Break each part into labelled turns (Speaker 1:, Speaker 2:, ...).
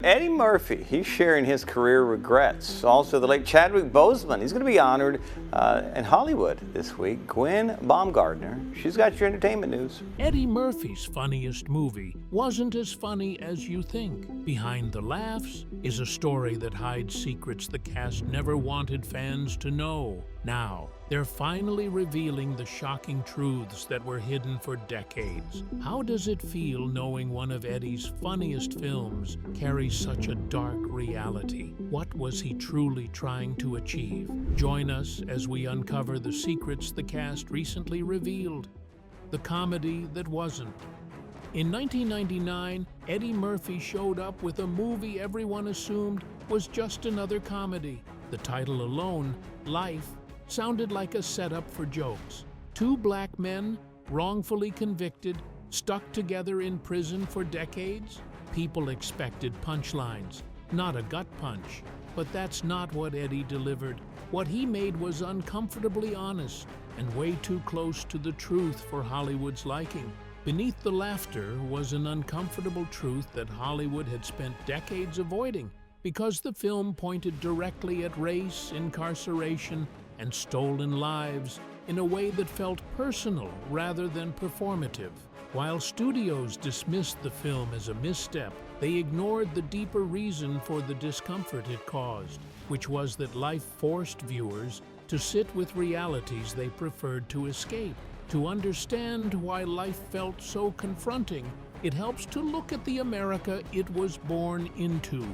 Speaker 1: Eddie Murphy, he's sharing his career regrets. Also, the late Chadwick Boseman, he's going to be honored in Hollywood this week. Gwen Baumgartner, she's got your entertainment news.
Speaker 2: Eddie Murphy's funniest movie wasn't as funny as you think. Behind the laughs is a story that hides secrets the cast never wanted fans to know. Now, they're finally revealing the shocking truths that were hidden for decades. How does it feel knowing one of Eddie's funniest films carries such a dark reality? What was he truly trying to achieve? Join us as we uncover the secrets the cast recently revealed. The comedy that wasn't. In 1999, Eddie Murphy showed up with a movie everyone assumed was just another comedy. The title alone, Life, sounded like a setup for jokes. Two black men, wrongfully convicted, stuck together in prison for decades? People expected punchlines, not a gut punch. But that's not what Eddie delivered. What he made was uncomfortably honest and way too close to the truth for Hollywood's liking. Beneath the laughter was an uncomfortable truth that Hollywood had spent decades avoiding, because the film pointed directly at race, incarceration, and stolen lives in a way that felt personal rather than performative. While studios dismissed the film as a misstep, they ignored the deeper reason for the discomfort it caused, which was that Life forced viewers to sit with realities they preferred to escape. To understand why Life felt so confronting, it helps to look at the America it was born into.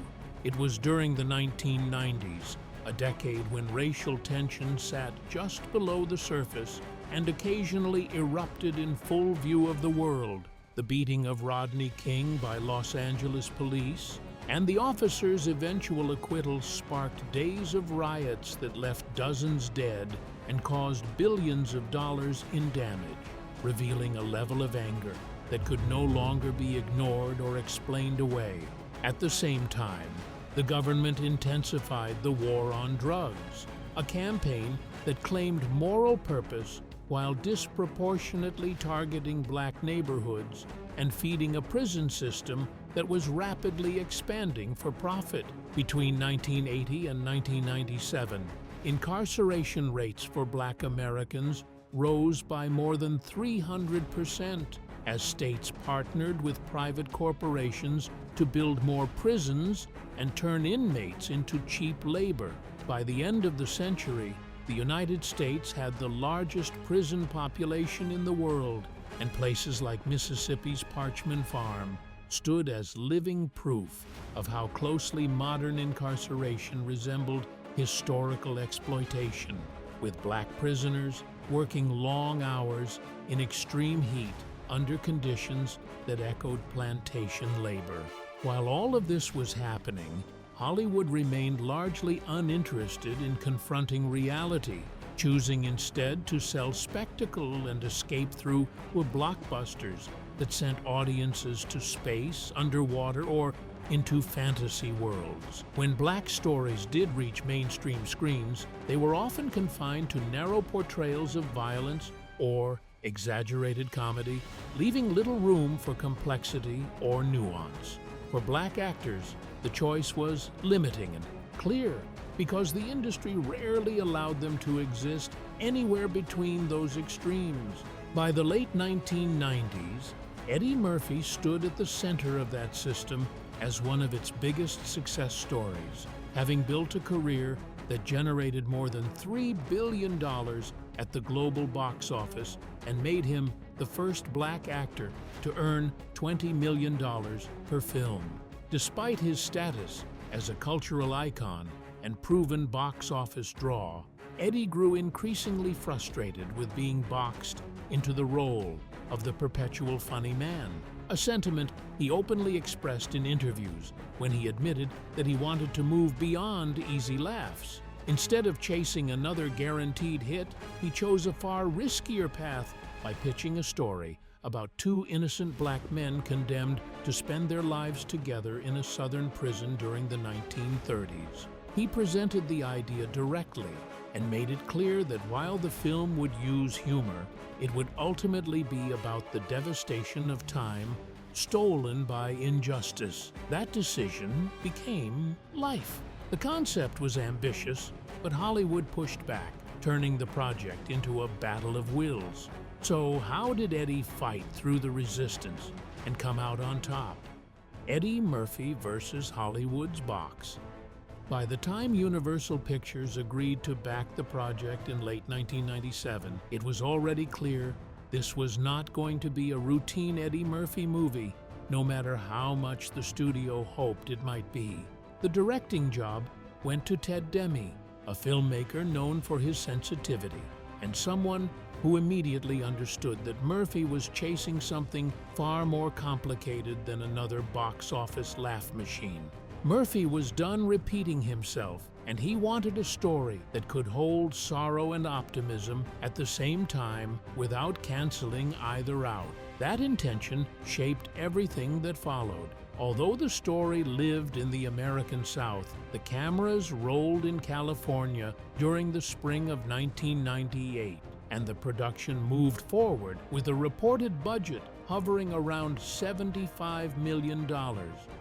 Speaker 2: It was during the 1990s, a decade when racial tension sat just below the surface and occasionally erupted in full view of the world. The beating of Rodney King by Los Angeles police and the officer's eventual acquittal sparked days of riots that left dozens dead and caused billions of dollars in damage, revealing a level of anger that could no longer be ignored or explained away. At the same time, the government intensified the war on drugs, a campaign that claimed moral purpose while disproportionately targeting black neighborhoods and feeding a prison system that was rapidly expanding for profit. Between 1980 and 1997, incarceration rates for black Americans rose by more than 300% as states partnered with private corporations to build more prisons and turn inmates into cheap labor. By the end of the century, the United States had the largest prison population in the world, and places like Mississippi's Parchman Farm stood as living proof of how closely modern incarceration resembled historical exploitation, with black prisoners working long hours in extreme heat under conditions that echoed plantation labor. While all of this was happening, Hollywood remained largely uninterested in confronting reality, choosing instead to sell spectacle and escape through blockbusters that sent audiences to space, underwater, or into fantasy worlds. When black stories did reach mainstream screens, they were often confined to narrow portrayals of violence or exaggerated comedy, leaving little room for complexity or nuance. For black actors, the choice was limiting and clear, because the industry rarely allowed them to exist anywhere between those extremes. By the late 1990s, Eddie Murphy stood at the center of that system as one of its biggest success stories, having built a career that generated more than $3 billion at the global box office and made him the first black actor to earn $20 million per film. Despite his status as a cultural icon and proven box office draw, Eddie grew increasingly frustrated with being boxed into the role of the perpetual funny man, a sentiment he openly expressed in interviews when he admitted that he wanted to move beyond easy laughs. Instead of chasing another guaranteed hit, he chose a far riskier path by pitching a story about two innocent black men condemned to spend their lives together in a southern prison during the 1930s. He presented the idea directly and made it clear that while the film would use humor, it would ultimately be about the devastation of time stolen by injustice. That decision became life. The concept was ambitious, but Hollywood pushed back, turning the project into a battle of wills. So how did Eddie fight through the resistance and come out on top? Eddie Murphy versus Hollywood's box. By the time Universal Pictures agreed to back the project in late 1997, it was already clear this was not going to be a routine Eddie Murphy movie, no matter how much the studio hoped it might be. The directing job went to Ted Demme, a filmmaker known for his sensitivity, and someone who immediately understood that Murphy was chasing something far more complicated than another box office laugh machine. Murphy was done repeating himself, and he wanted a story that could hold sorrow and optimism at the same time without canceling either out. That intention shaped everything that followed. Although the story lived in the American South, the cameras rolled in California during the spring of 1998, and the production moved forward with a reported budget hovering around $75 million.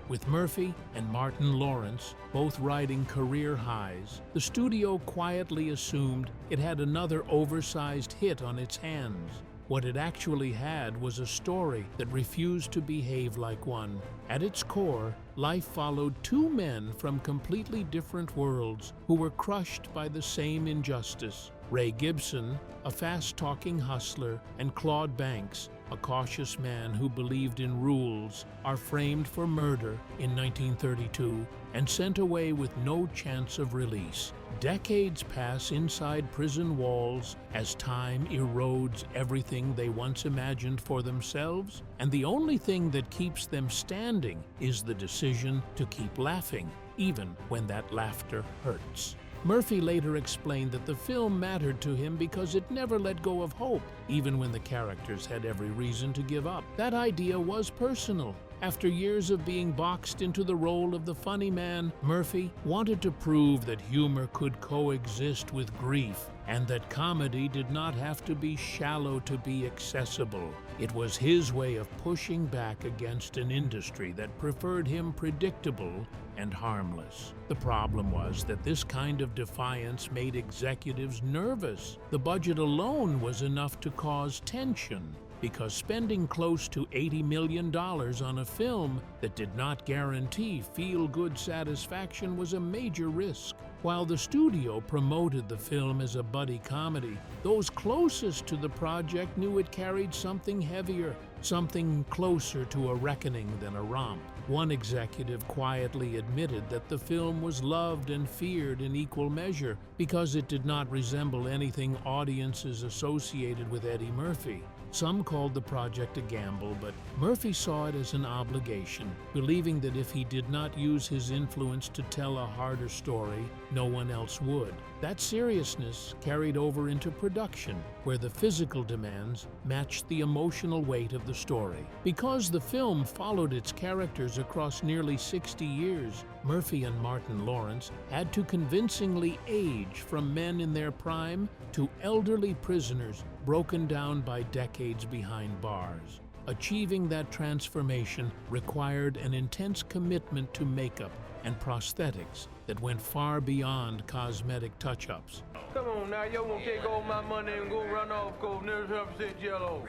Speaker 2: With Murphy and Martin Lawrence both riding career highs, the studio quietly assumed it had another oversized hit on its hands. What it actually had was a story that refused to behave like one. At its core, life followed two men from completely different worlds who were crushed by the same injustice. Ray Gibson, a fast-talking hustler, and Claude Banks, a cautious man who believed in rules, are framed for murder in 1932 and sent away with no chance of release. Decades pass inside prison walls as time erodes everything they once imagined for themselves, and the only thing that keeps them standing is the decision to keep laughing, even when that laughter hurts. Murphy later explained that the film mattered to him because it never let go of hope, even when the characters had every reason to give up. That idea was personal. After years of being boxed into the role of the funny man, Murphy wanted to prove that humor could coexist with grief and that comedy did not have to be shallow to be accessible. It was his way of pushing back against an industry that preferred him predictable and harmless. The problem was that this kind of defiance made executives nervous. The budget alone was enough to cause tension, because spending close to $80 million on a film that did not guarantee feel-good satisfaction was a major risk. While the studio promoted the film as a buddy comedy, those closest to the project knew it carried something heavier, something closer to a reckoning than a romp. One executive quietly admitted that the film was loved and feared in equal measure because it did not resemble anything audiences associated with Eddie Murphy. Some called the project a gamble, but Murphy saw it as an obligation, believing that if he did not use his influence to tell a harder story, no one else would. That seriousness carried over into production, where the physical demands matched the emotional weight of the story. Because the film followed its characters across nearly 60 years, Murphy and Martin Lawrence had to convincingly age from men in their prime to elderly prisoners broken down by decades behind bars. Achieving that transformation required an intense commitment to makeup and prosthetics that went far beyond cosmetic touch-ups.
Speaker 3: Come on now, y'all won't take all my money and go run off, go near 100% Jello.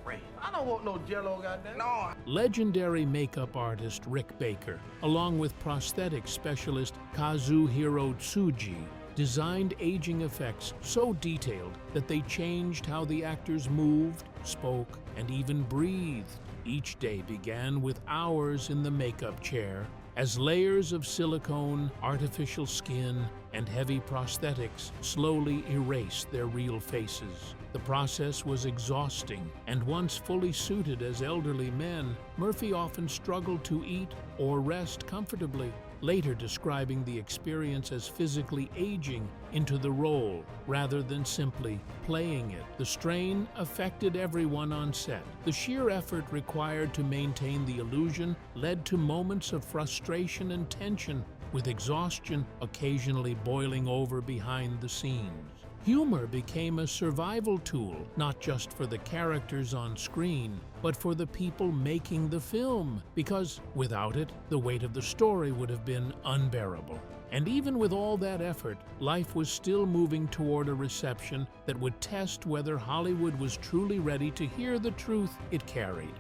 Speaker 3: Ray. I don't want no Jello, goddamn. No.
Speaker 2: Legendary makeup artist Rick Baker, along with prosthetic specialist Kazuhiro Tsuji, designed aging effects so detailed that they changed how the actors moved, spoke, and even breathed. Each day began with hours in the makeup chair, as layers of silicone, artificial skin, and heavy prosthetics slowly erased their real faces. The process was exhausting, and once fully suited as elderly men, Murphy often struggled to eat or rest comfortably, later describing the experience as physically aging into the role rather than simply playing it. The strain affected everyone on set. The sheer effort required to maintain the illusion led to moments of frustration and tension, with exhaustion occasionally boiling over behind the scenes. Humor became a survival tool, not just for the characters on screen, but for the people making the film, because without it, the weight of the story would have been unbearable. And even with all that effort, life was still moving toward a reception that would test whether Hollywood was truly ready to hear the truth it carried.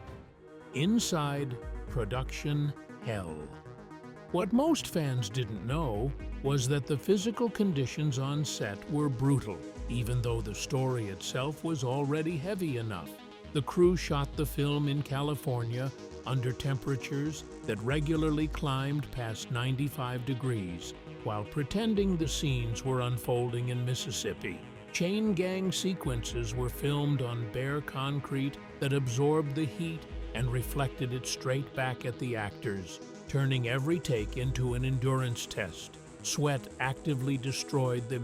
Speaker 2: Inside production hell. What most fans didn't know was that the physical conditions on set were brutal, even though the story itself was already heavy enough. The crew shot the film in California under temperatures that regularly climbed past 95 degrees, while pretending the scenes were unfolding in Mississippi. Chain gang sequences were filmed on bare concrete that absorbed the heat and reflected it straight back at the actors, turning every take into an endurance test. Sweat actively destroyed the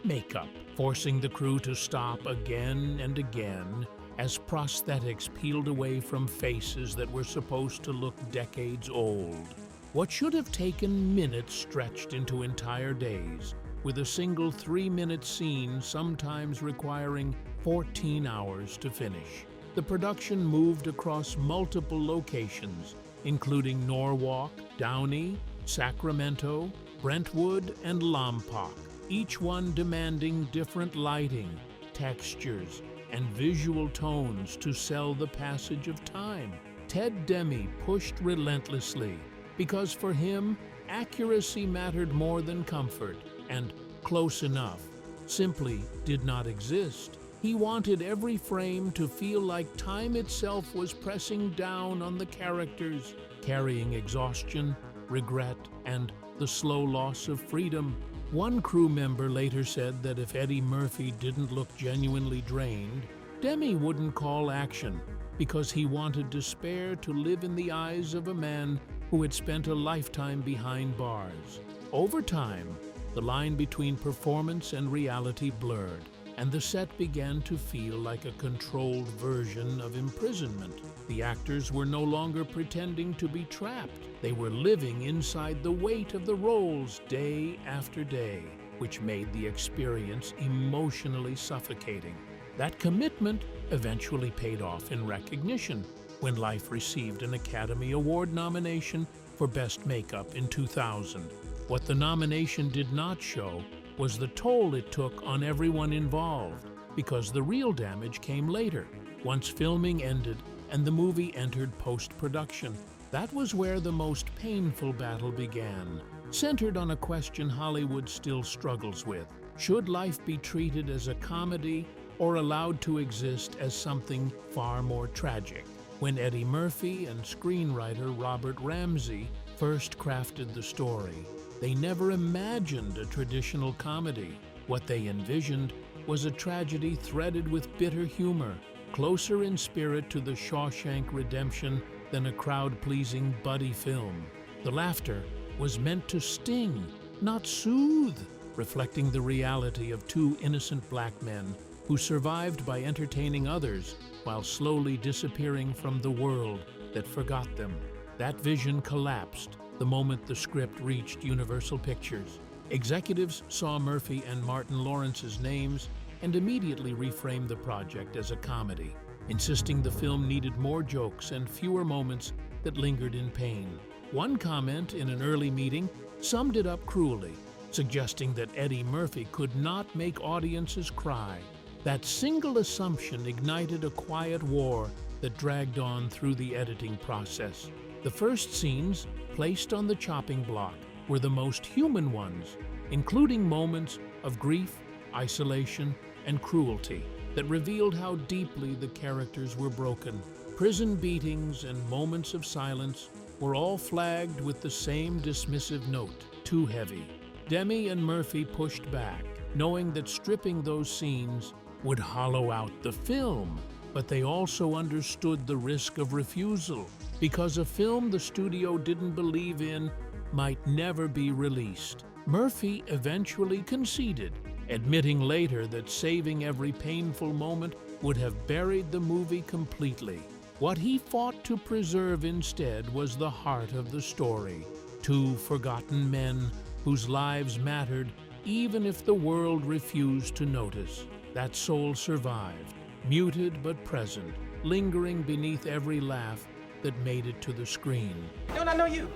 Speaker 2: makeup, forcing the crew to stop again and again as prosthetics peeled away from faces that were supposed to look decades old. What should have taken minutes stretched into entire days, with a single 3-minute scene sometimes requiring 14 hours to finish. The production moved across multiple locations, including Norwalk, Downey, Sacramento, Brentwood, and Lompoc, each one demanding different lighting, textures, and visual tones to sell the passage of time. Ted Demme pushed relentlessly, because for him, accuracy mattered more than comfort, and close enough simply did not exist. He wanted every frame to feel like time itself was pressing down on the characters, carrying exhaustion, regret, and the slow loss of freedom. One crew member later said that if Eddie Murphy didn't look genuinely drained, Demme wouldn't call action, because he wanted despair to live in the eyes of a man who had spent a lifetime behind bars. Over time, the line between performance and reality blurred, and the set began to feel like a controlled version of imprisonment. The actors were no longer pretending to be trapped. They were living inside the weight of the roles day after day, which made the experience emotionally suffocating. That commitment eventually paid off in recognition when Life received an Academy Award nomination for Best Makeup in 2000. What the nomination did not show was the toll it took on everyone involved, because the real damage came later, once filming ended and the movie entered post-production. That was where the most painful battle began, centered on a question Hollywood still struggles with. Should life be treated as a comedy or allowed to exist as something far more tragic? When Eddie Murphy and screenwriter Robert Ramsey first crafted the story, they never imagined a traditional comedy. What they envisioned was a tragedy threaded with bitter humor, closer in spirit to The Shawshank Redemption than a crowd-pleasing buddy film. The laughter was meant to sting, not soothe, reflecting the reality of two innocent black men who survived by entertaining others while slowly disappearing from the world that forgot them. That vision collapsed the moment the script reached Universal Pictures. Executives saw Murphy and Martin Lawrence's names and immediately reframed the project as a comedy, insisting the film needed more jokes and fewer moments that lingered in pain. One comment in an early meeting summed it up cruelly, suggesting that Eddie Murphy could not make audiences cry. That single assumption ignited a quiet war that dragged on through the editing process. The first scenes, placed on the chopping block, were the most human ones, including moments of grief, isolation, and cruelty that revealed how deeply the characters were broken. Prison beatings and moments of silence were all flagged with the same dismissive note: too heavy. Demme and Murphy pushed back, knowing that stripping those scenes would hollow out the film, but they also understood the risk of refusal, because a film the studio didn't believe in might never be released. Murphy eventually conceded, admitting later that saving every painful moment would have buried the movie completely. What he fought to preserve instead was the heart of the story: two forgotten men whose lives mattered even if the world refused to notice. That soul survived, muted but present, lingering beneath every laugh that made it to the screen.
Speaker 4: Don't I know you?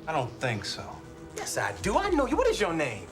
Speaker 5: I don't think so.
Speaker 4: Yes, I do. I know you. What is your name?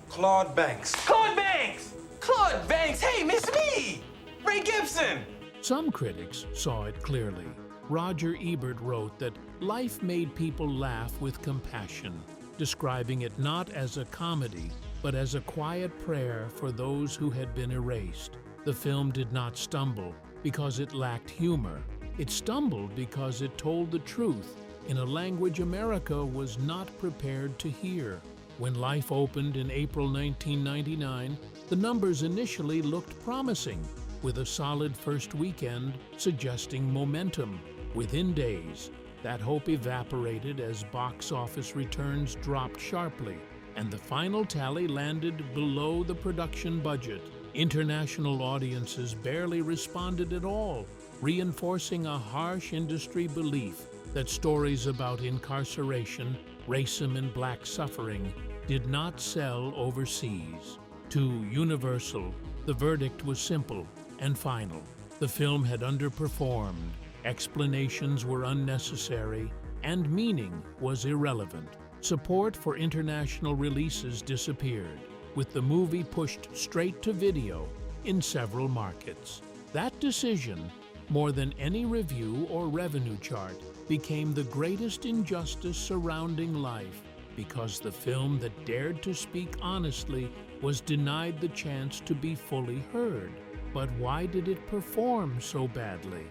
Speaker 5: Claude Banks.
Speaker 4: Claude Banks! Claude Banks! Hey, Miss Me! Ray Gibson!
Speaker 2: Some critics saw it clearly. Roger Ebert wrote that life made people laugh with compassion, describing it not as a comedy, but as a quiet prayer for those who had been erased. The film did not stumble because it lacked humor. It stumbled because it told the truth in a language America was not prepared to hear. When Life opened in April 1999, the numbers initially looked promising, with a solid first weekend suggesting momentum. Within days, that hope evaporated as box office returns dropped sharply, and the final tally landed below the production budget. International audiences barely responded at all, reinforcing a harsh industry belief that stories about incarceration, racism, and black suffering did not sell overseas. To Universal, the verdict was simple and final. The film had underperformed, explanations were unnecessary, and meaning was irrelevant. Support for international releases disappeared, with the movie pushed straight to video in several markets. That decision, more than any review or revenue chart, became the greatest injustice surrounding Life, because the film that dared to speak honestly was denied the chance to be fully heard. But why did it perform so badly?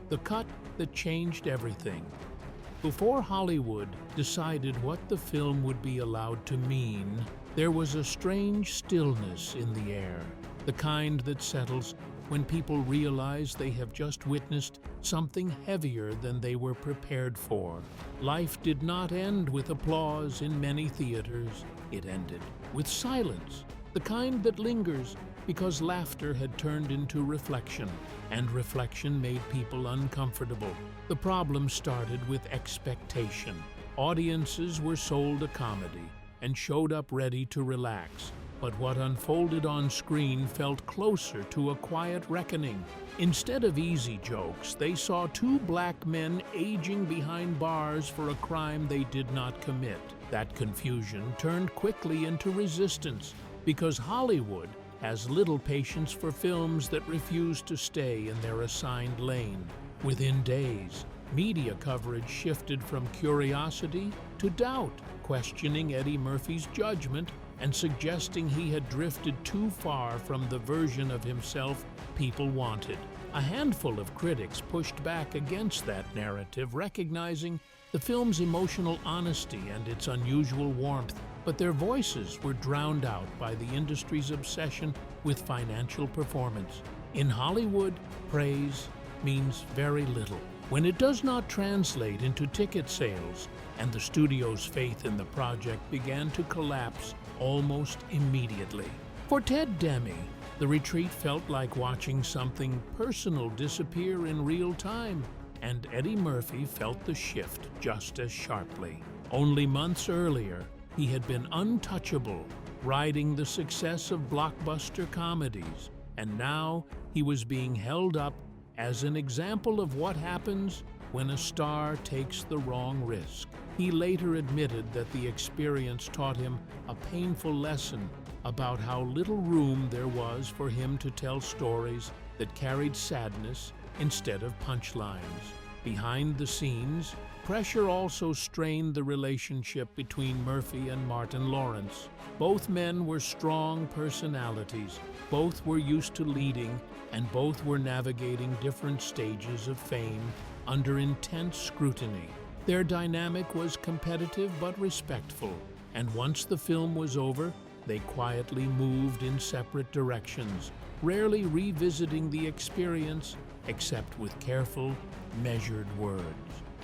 Speaker 2: The cut that changed everything. Before Hollywood decided what the film would be allowed to mean, there was a strange stillness in the air, the kind that settles when people realize they have just witnessed something heavier than they were prepared for. Life did not end with applause in many theaters. It ended with silence, the kind that lingers because laughter had turned into reflection, and reflection made people uncomfortable. The problem started with expectation. Audiences were sold a comedy and showed up ready to relax. But what unfolded on screen felt closer to a quiet reckoning. Instead of easy jokes, they saw two black men aging behind bars for a crime they did not commit. That confusion turned quickly into resistance, because Hollywood has little patience for films that refuse to stay in their assigned lane. Within days, media coverage shifted from curiosity to doubt, questioning Eddie Murphy's judgment and suggesting he had drifted too far from the version of himself people wanted. A handful of critics pushed back against that narrative, recognizing the film's emotional honesty and its unusual warmth, but their voices were drowned out by the industry's obsession with financial performance. In Hollywood, praise means very little. When it does not translate into ticket sales, and the studio's faith in the project began to collapse almost immediately. For Ted Demme, the retreat felt like watching something personal disappear in real time, and Eddie Murphy felt the shift just as sharply. Only months earlier, he had been untouchable, riding the success of blockbuster comedies, and now he was being held up as an example of what happens when a star takes the wrong risk. He later admitted that the experience taught him a painful lesson about how little room there was for him to tell stories that carried sadness instead of punchlines. Behind the scenes, pressure also strained the relationship between Murphy and Martin Lawrence. Both men were strong personalities, both were used to leading, and both were navigating different stages of fame under intense scrutiny. Their dynamic was competitive but respectful, and once the film was over, they quietly moved in separate directions, rarely revisiting the experience except with careful, measured words.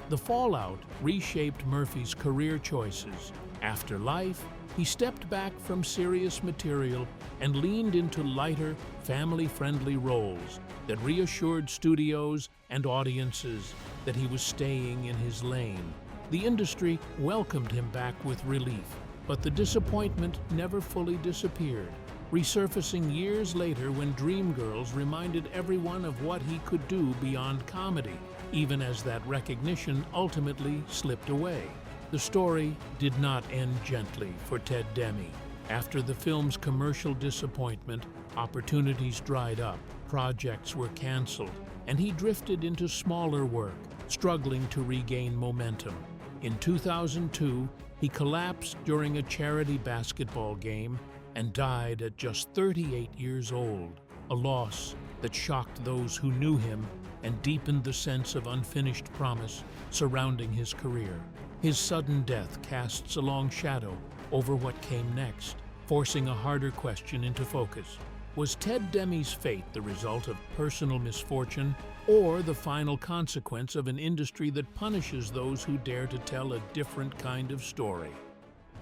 Speaker 2: The fallout reshaped Murphy's career choices. After Life, he stepped back from serious material and leaned into lighter, family-friendly roles that reassured studios and audiences that he was staying in his lane. The industry welcomed him back with relief, But the disappointment never fully disappeared, resurfacing years later when Dreamgirls reminded everyone of what he could do beyond comedy, even as that recognition ultimately slipped away. The story did not end gently for Ted Demme. After the film's commercial disappointment, opportunities dried up, projects were canceled, and he drifted into smaller work, struggling to regain momentum. In 2002, he collapsed during a charity basketball game and died at just 38 years old, a loss that shocked those who knew him and deepened the sense of unfinished promise surrounding his career. His sudden death casts a long shadow over what came next, forcing a harder question into focus. Was Ted Demme's fate the result of personal misfortune or the final consequence of an industry that punishes those who dare to tell a different kind of story?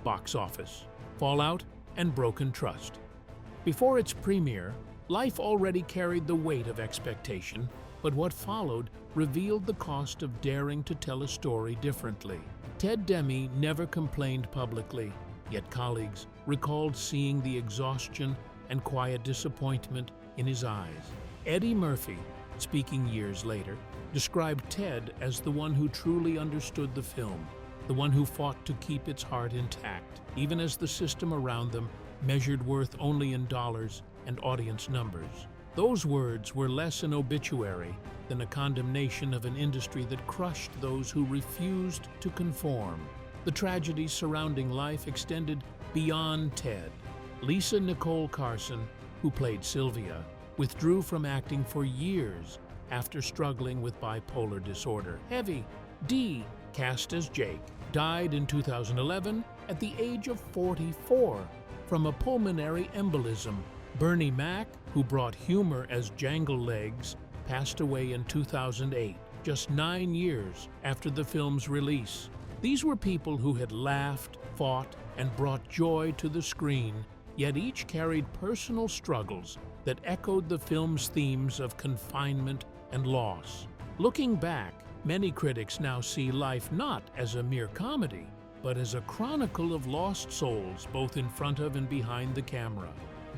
Speaker 2: Box office, fallout, and broken trust. Before its premiere, Life already carried the weight of expectation, but what followed revealed the cost of daring to tell a story differently. Ted Demme never complained publicly, yet colleagues recalled seeing the exhaustion and quiet disappointment in his eyes. Eddie Murphy, speaking years later, described Ted as the one who truly understood the film, the one who fought to keep its heart intact, even as the system around them measured worth only in dollars and audience numbers. Those words were less an obituary than a condemnation of an industry that crushed those who refused to conform. The tragedies surrounding Life extended beyond Ted. Lisa Nicole Carson, who played Sylvia, withdrew from acting for years after struggling with bipolar disorder. Heavy D, cast as Jake, died in 2011 at the age of 44 from a pulmonary embolism. Bernie Mac, who brought humor as Jangle Legs, passed away in 2008, just 9 years after the film's release. These were people who had laughed, fought, and brought joy to the screen, yet each carried personal struggles that echoed the film's themes of confinement and loss. Looking back, many critics now see Life not as a mere comedy, but as a chronicle of lost souls both in front of and behind the camera.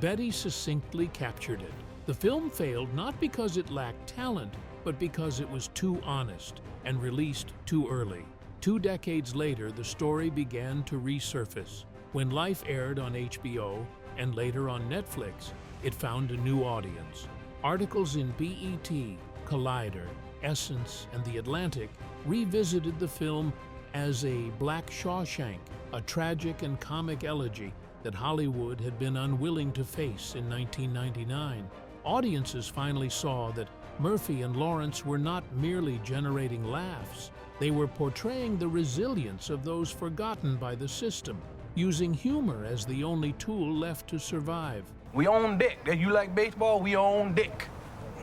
Speaker 2: Betty succinctly captured it. The film failed not because it lacked talent, but because it was too honest and released too early. 2 decades later, the story began to resurface. When Life aired on HBO and later on Netflix, it found a new audience. Articles in BET, Collider, Essence, and The Atlantic revisited the film as a Black Shawshank, a tragic and comic elegy that Hollywood had been unwilling to face in 1999. Audiences finally saw that Murphy and Lawrence were not merely generating laughs, they were portraying the resilience of those forgotten by the system, using humor as the only tool left to survive.
Speaker 3: We on deck. You like baseball? We on deck.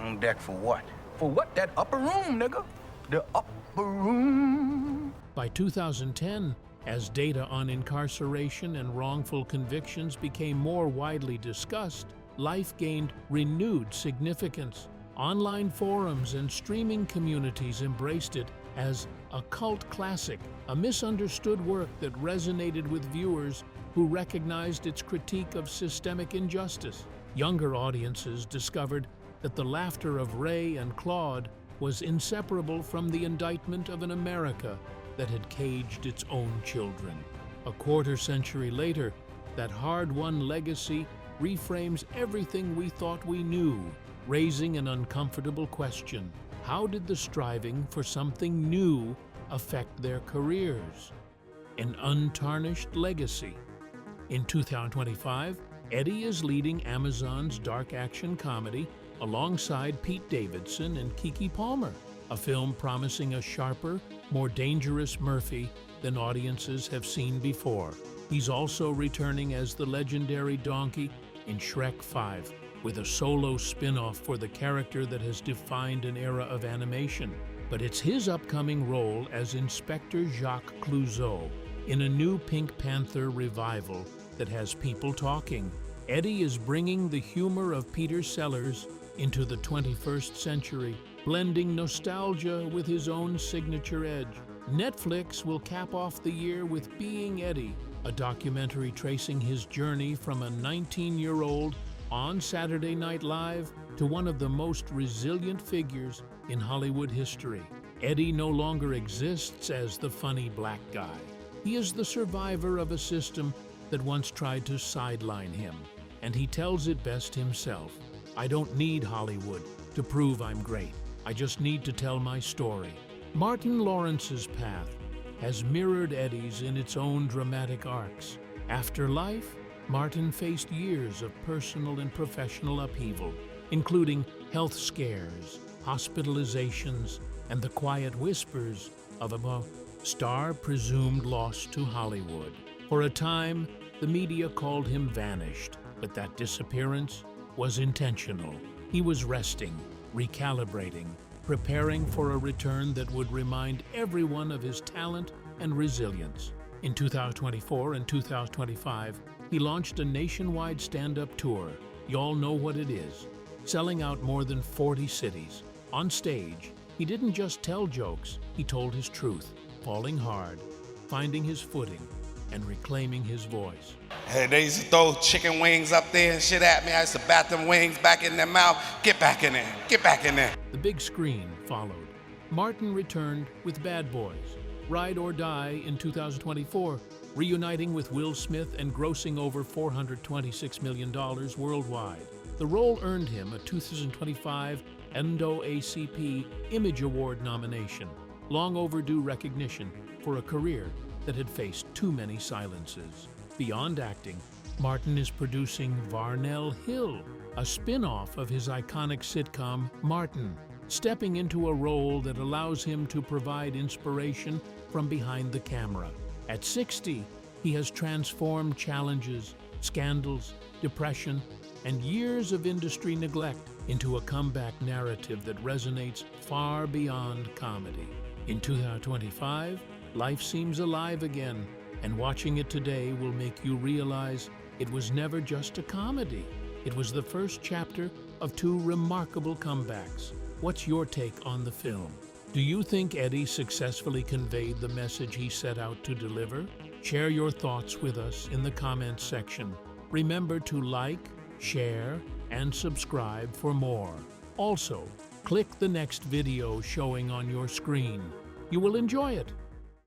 Speaker 3: On deck for what? For what? That upper room, nigga. The upper room.
Speaker 2: By 2010, as data on incarceration and wrongful convictions became more widely discussed, Life gained renewed significance. Online forums and streaming communities embraced it as a cult classic, a misunderstood work that resonated with viewers who recognized its critique of systemic injustice. Younger audiences discovered that the laughter of Ray and Claude was inseparable from the indictment of an America that had caged its own children. A quarter century later, that hard-won legacy reframes everything we thought we knew, raising an uncomfortable question. How did the striving for something new affect their careers? An untarnished legacy. In 2025, Eddie is leading Amazon's dark action comedy alongside Pete Davidson and Keke Palmer, a film promising a sharper, more dangerous Murphy than audiences have seen before. He's also returning as the legendary donkey in Shrek 5, with a solo spin-off for the character that has defined an era of animation. But it's his upcoming role as Inspector Jacques Clouseau in a new Pink Panther revival that has people talking. Eddie is bringing the humor of Peter Sellers into the 21st century, blending nostalgia with his own signature edge. Netflix will cap off the year with Being Eddie, a documentary tracing his journey from a 19-year-old on Saturday Night Live to one of the most resilient figures in Hollywood history. Eddie no longer exists as the funny black guy. He is the survivor of a system that once tried to sideline him, and he tells it best himself. I don't need Hollywood to prove I'm great. I just need to tell my story. Martin Lawrence's path has mirrored Eddie's in its own dramatic arcs. After Life, Martin faced years of personal and professional upheaval, including health scares, hospitalizations, and the quiet whispers of a star presumed lost to Hollywood. For a time, the media called him vanished, but that disappearance was intentional. He was resting, recalibrating, preparing for a return that would remind everyone of his talent and resilience. In 2024 and 2025, he launched a nationwide stand-up tour. Y'all know what it is, selling out more than 40 cities. On stage, he didn't just tell jokes, he told his truth, falling hard, finding his footing, and reclaiming his voice.
Speaker 6: Hey, they used to throw chicken wings up there and shit at me. I used to bat them wings back in their mouth. Get back in there, get back in there.
Speaker 2: The big screen followed. Martin returned with Bad Boys, Ride or Die in 2024, reuniting with Will Smith and grossing over $426 million worldwide. The role earned him a 2025 NAACP Image Award nomination, long overdue recognition for a career that had faced too many silences. Beyond acting, Martin is producing Varnell Hill, a spin-off of his iconic sitcom Martin, stepping into a role that allows him to provide inspiration from behind the camera. At 60, he has transformed challenges, scandals, depression, and years of industry neglect into a comeback narrative that resonates far beyond comedy. In 2025, life seems alive again, and watching it today will make you realize it was never just a comedy. It was the first chapter of two remarkable comebacks. What's your take on the film? Do you think Eddie successfully conveyed the message he set out to deliver? Share your thoughts with us in the comments section. Remember to like, share, and subscribe for more. Also, click the next video showing on your screen. You will enjoy it.